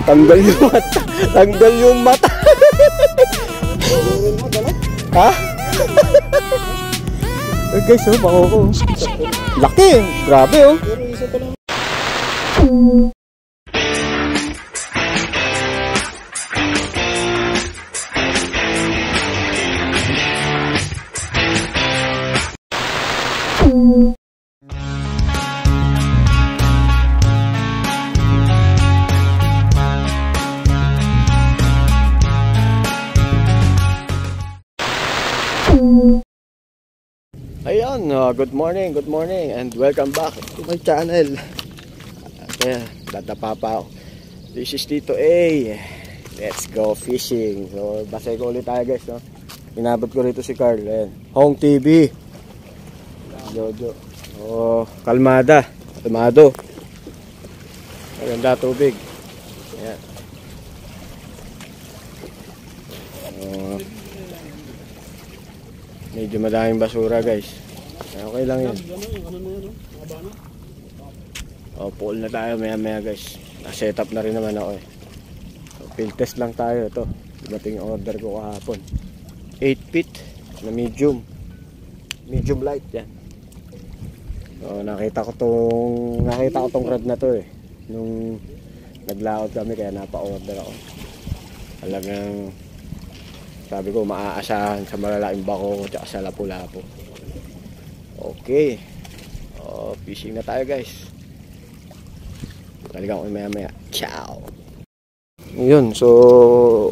Tanggal yung mata. Tanggal yung mata. Ha? Guys, oh, bako. Laki, grabe oh. Ayan, good morning and welcome back to my channel. Okay, dadapa pa ako. This is Tito A. Let's go fishing. So, basay ko ulit tayo guys, no? Inabot ko rito si Carl. Ayan. Hong TV. Jojo. Oh, kalmada. Tomado. Maganda tubig. Ayan. Medyo madaming basura guys. Okay lang yun. Oh, pull na tayo maya guys. Na-set up na rin naman ako eh. So, field test lang tayo ito. Dumating yung order ko kahapon. 8 feet na medium. Medium light yan. So, nakita ko tong rod na to eh. Nung naglaot kami kaya napa-order ako. Talagang sabi ko maaasahan sa malalaking bako at sa lapu-lapu. Okay. Oh, fishing na tayo guys. Balikan ko maya. Ciao. Yun, so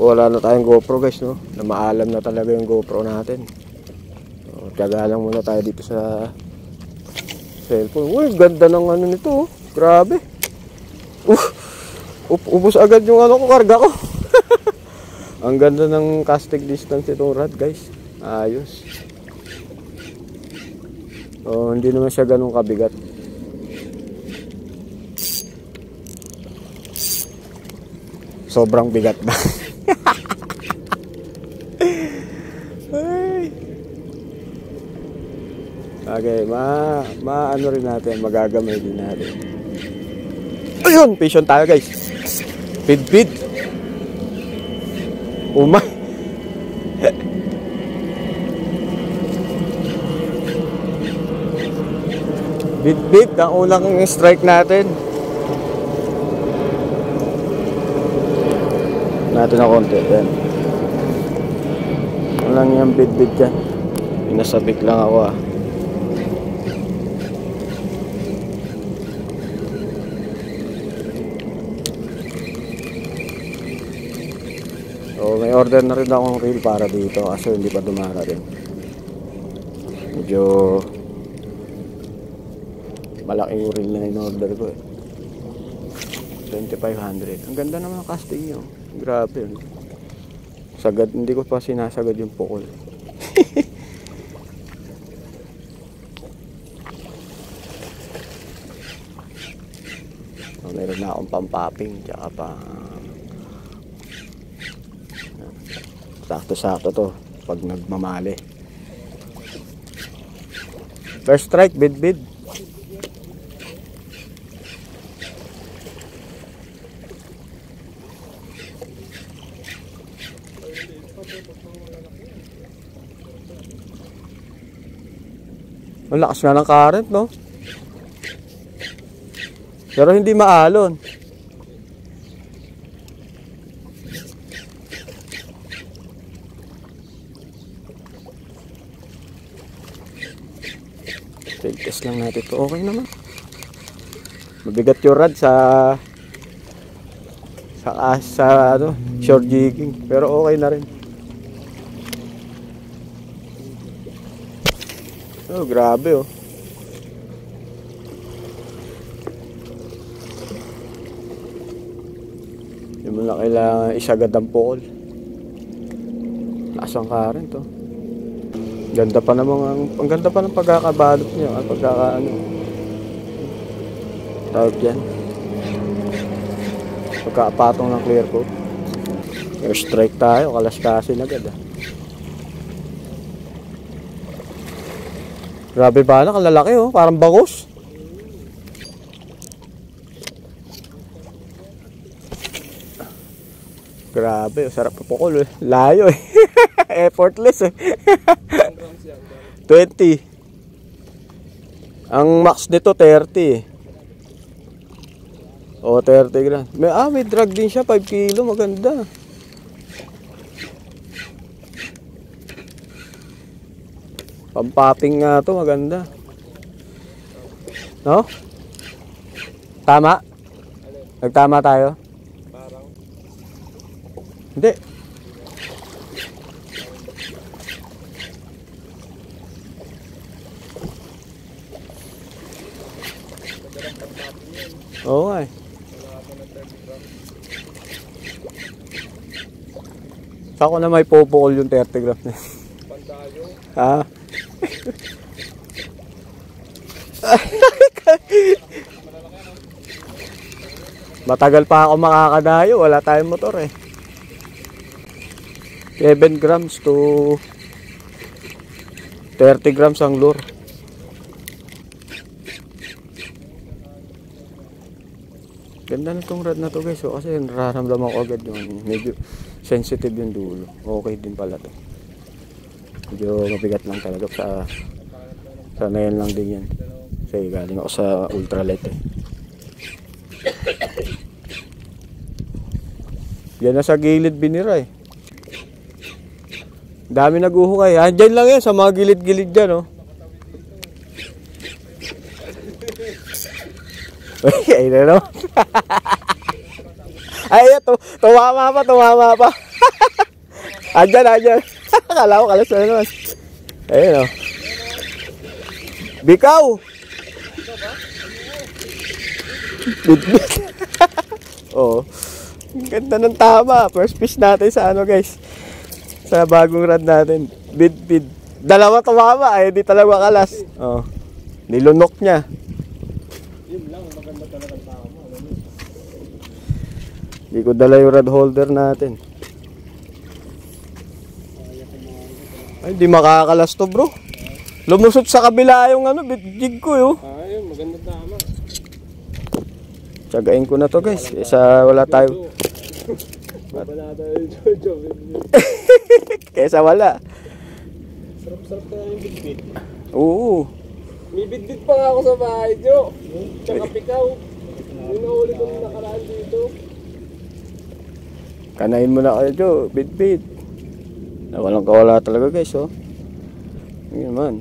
wala na tayong GoPro guys, no? Na maalam na talaga yung GoPro natin. So, tiyaga lang muna tayo dito sa cellphone. Uy, ganda ng ano nito, oh. Grabe. Ubus agad yung ano ko, karga ko. Ang ganda ng casting distance itong rod guys. Ayos. Oh, hindi naman siya ganun kabigat. Sobrang bigat ba? Okay, ano rin natin, magagamay din natin. Ayun, fishon tayo guys. Feed. Umay. Bit ang unang strike natin. Natin na konti din. Walang yung bit dyan. Pinasabik lang ako ah. So, may order na rin akong reel para dito kasi hindi pa dumarating. Medyo malaking reel na in-order ko eh. 2,500. Ang ganda naman ang casting nyo. Grabe yun. Sagad, hindi ko pa sinasagad yung pukol. So, meron na akong pampaping tsaka pa sakto to pag nagmamali. First strike, bid. Ang lakas nga ng current, no? Pero hindi maalon. Test lang natin ito. Okay naman. Mabigat yung rod sa ano, short jigging. Pero okay na rin. Oh, grabe oh. Hindi mo na kailangan isagad ang pukol. Lasang current oh. Ganda pa naman ang ganda pa ng pagkakabalot niya, ang pagkakaano. Tawag yan. Pagkapatong ng clear coat. Air strike tayo, kalaskasin agad ah. Grabe ba na, kalalaki oh, parang bangus. Grabe, sarap papukol eh. Layo eh. Effortless eh. 20. Ang max nito 30 eh. O 30 gram. May drag din siya, 5 kilo, maganda. Pampapping nga to, maganda. No? Tama? Nagtama tayo? Parang. Hindi. Oo nga eh. Sako na may popokol yung 30 grams na. Pantayo. Ha? Matagal pa ako makakadayo, wala tayong motor eh. 7 grams to 30 grams ang lure. Ganda na itong rod na to guys, so, kasi nararamdaman ko agad yung medyo sensitive yung dulo. Okay din pala to. Medyo mabigat lang talaga sa nayan lang din yan. Kasi galing ako sa ultralight eh. Yan na sa gilid binira eh. Dami naguhukay. Andyan lang yan sa mga gilid-gilid dyan oh. Ay na no. Ay tumama pa. Andyan. Kala ko kalas na naman. Ayun o. Bikaw! Bit-bit. Oo. Ganda ng tama. First fish natin sa ano guys. Sa bagong rod natin. Bit-bit. Dalawa tumama. Ay di talaga kalas. Oo. Nilunok niya. Yun lang. Maganda talaga tama. Hindi ko dala yung rod holder natin. Ay, di makakalas to bro. Lumusot sa kabila yung ano, jig ko yun. Ayun, maganda tama. Tsagain ko na to guys. Kesa wala tayo. Wala tayo Jojo. Kesa wala. Sarap-sarap kaya yung bitbit. Oo. May bitbit pa nga ako sa bahay, Jo. Tsaka pikaw. Yung nahuli ko nung nakaraan dito. Kanain mo na kayo Jo, bit-bit. Walang kawala talaga guys oh. Yun man.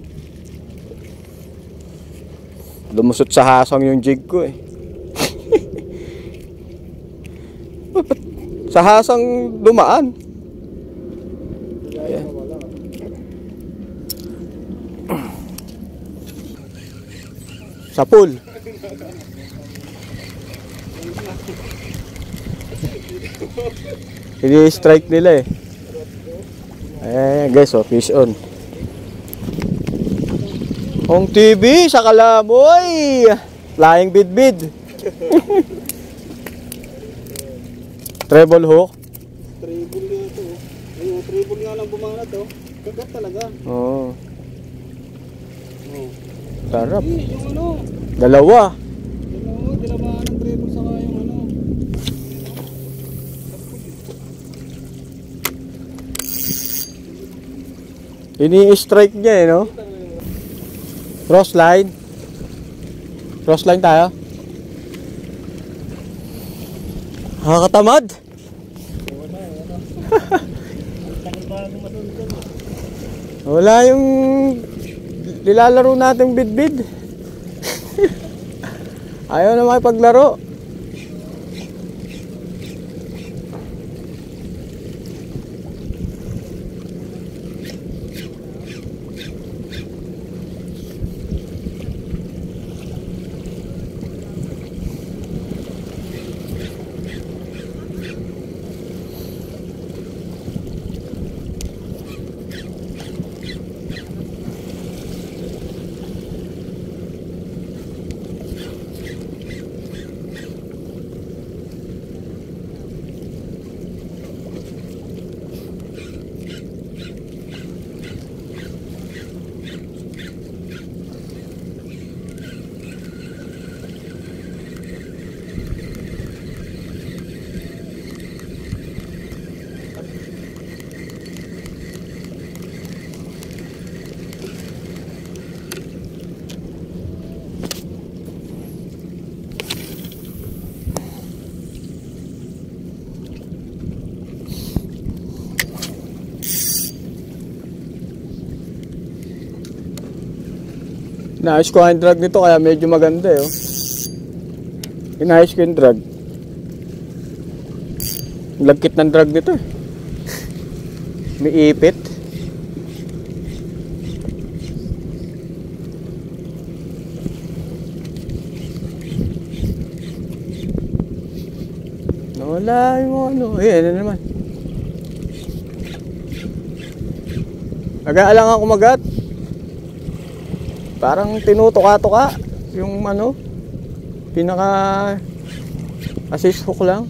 Lumusot sa hasang yung jig ko eh. Sa hasang dumaan. Ayan. Sa pool. Ini-strike nila eh. Ayan guys, oh, fish on. Hong TV sa Kalamoy. Flying bid. Treble hook. Treble dito. Yung treble nga lang bumana to. Kagat talaga. Oo. Oh. Sarap. Yung ano. Dalawa. Dalawa ng treble saka yung ano. Ini-strike niya eh, no? Crossline. Crossline tayo. Nakakatamad. Wala yung nilalaro nating bid-bid. Ayaw na makipaglaro. Inaayos ko ang drag nito kaya medyo maganda eh. Oh. Inaayos ko yung drag. Lagkit ng drag nito eh. May ipit. Wala yung ano. Ayan na naman. Nag-aalangan kumagat. Parang tinutuka-tuka. Yung ano. Pinaka assist hook lang.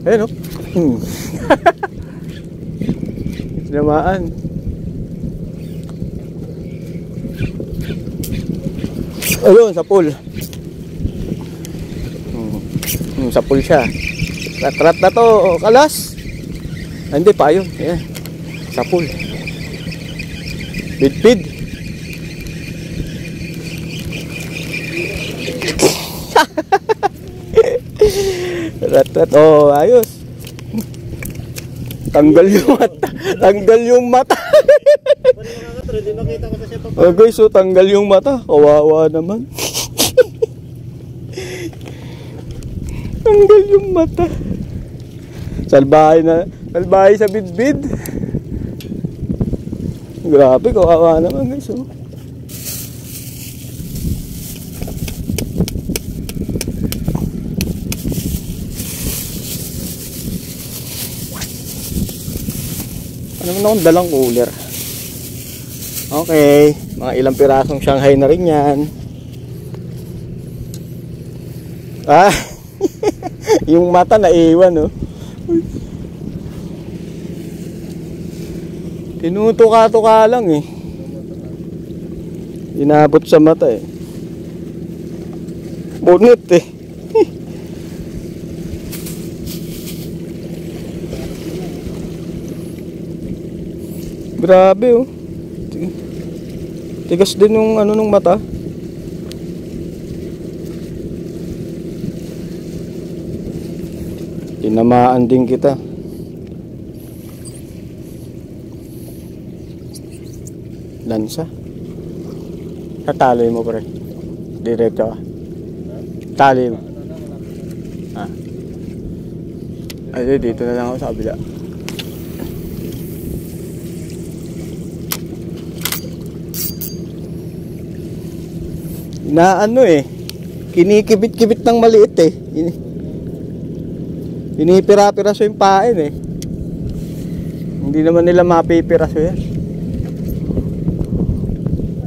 Ayan o. Sinamaan. Ayun, sa pool. Sa pool siya. Rat-rat na to, kalas. Hindi pa yun. Ayan. Sa pool. Bid-bid. Rat-rat. Oh, ayos. Tanggal yung mata. Tanggal yung mata. Oh guys, so tanggal yung mata. Kawawa naman. Tanggal yung mata. Salbahay na. Salbahay sa bidbid. Grabe, kawawa naman guys. Oh. Ano naman akong dalang cooler. Okay, mga ilang pirasong Shanghai na rin yan. Ah, yung mata naiwan, oh. Tinutuka-tuka lang eh. Inabot sa mata eh. Bunit eh. Grabe oh. Tigas din yung ano nung mata. Tinamaan din kita. Lansa. Tataloy mo pre. Diretso ka. Taloy mo. Ah. Ay, dito na lang ako sa kabila. Na ano eh, kinikibit-kibit ng maliit eh. Pinipira-piraso yung pain eh. Hindi naman nila mapipiraso yan.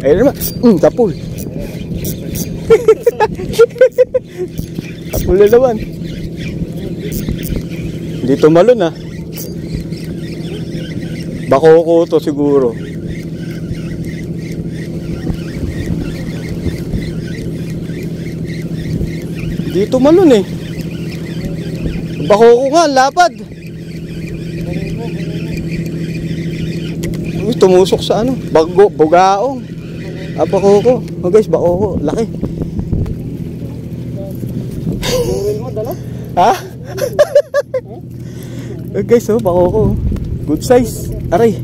Ayun naman, tapul. Tapul na naman. Hindi tumalon ah. Bakoko to siguro. Dito malun eh. Bako ko nga, lapad. Uy, tumusok sa ano? Bugaong. Ah, bako ko. Oh guys, bako ko. Laki. Mo dala? Ha? Oh guys, oh, bako ko. Good size. Aray.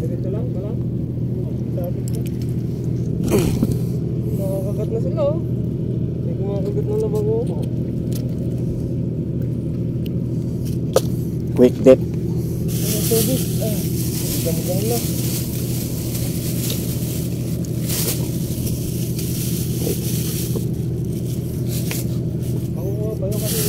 Dito lang, balang. Nakakagat na sila oh. Hindi ko makakagat na nabago ko. Quick dip. Gam-gam na. Ako nga ba yung kasi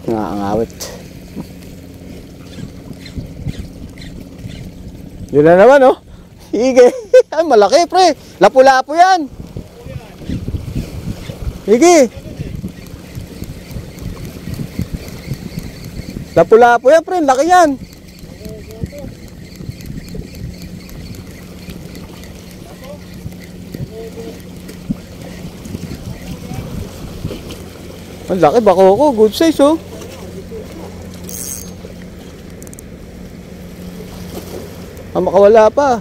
Naangawit. Yun na naman oh. Hige. Ay malaki pre. Lapu-lapu yan. Hige. Lapu-lapu yan pre. Laki yan. Ang laki, bako ko. Good size, oh. Makawala pa.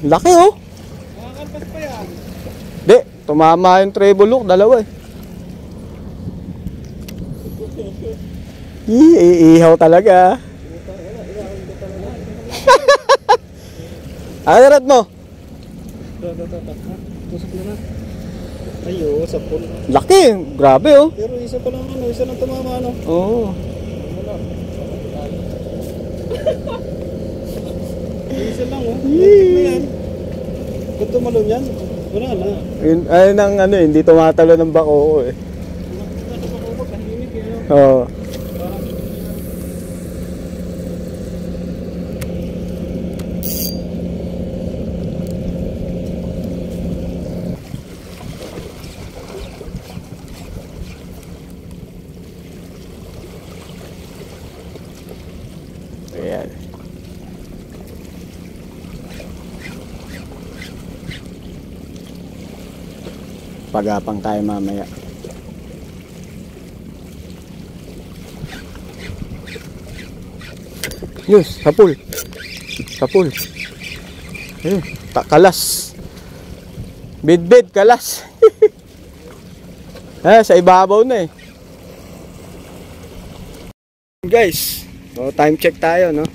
Laki, oh. Makakalpas pa yan. Di, tumama yung treble hook. Dalawa, eh. Iihaw talaga. Ayarat mo. Tusok na na. Ayo, sapon. Laki, grabe, oh. Pero isa pa lang isa lang tumama Oo. Isa lang na yan. Kung tumalon yan, wala na. Ayun ang hindi tumatalo ng bako, eh. Oo. Ayan. Pagapang tayo mamaya. Yes, sapul. Sapul. Ayun, kalas. Bid-bid, kalas. Sa ibabaw na, eh. Guys, time check tayo, no?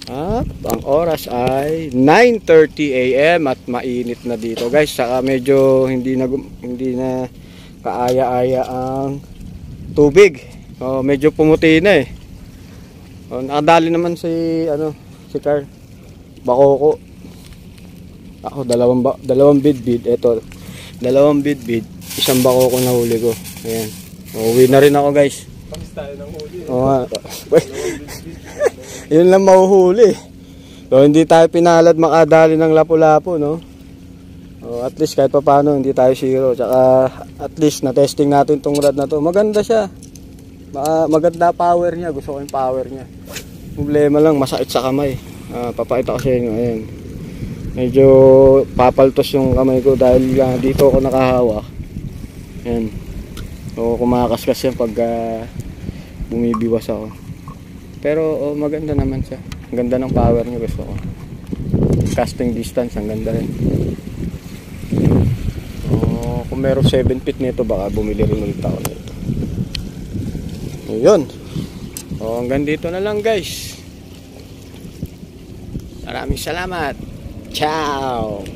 At ang oras ay 9:30 AM at mainit na dito, guys. Saka medyo hindi na kaaya-aya ang tubig. Medyo pumuti na, eh. Nakadali naman si Carl. Bakoko. Ako dalawang bid-bid. Ito, dalawang bid-bid, isang bakoko na huli ko. Ayan. Uuwi na rin ako, guys. Pamis tayo ng huli. Yun lang mahuhuli. So, hindi tayo pinalad makadali ng lapu-lapu, no? At least kahit pa paano hindi tayo zero. Tsaka at least na-testing natin tong rod na to. Maganda siya. Maganda power niya. Gusto ko yung power niya. Problema lang, masakit sa kamay. Papakita ko sa inyo. Ayan. Medyo papaltos yung kamay ko dahil dito ako nakahawak. Ayan. So, kumakaskas yan pag bumibiwas ako. Pero maganda naman siya. Ang ganda ng power niya, gusto ko. Casting distance, ang ganda rin. Kung meron 7 feet nito, baka bumili rin ulit ako nito. Ayun. Hanggang dito na lang, guys. Maraming salamat. Ciao.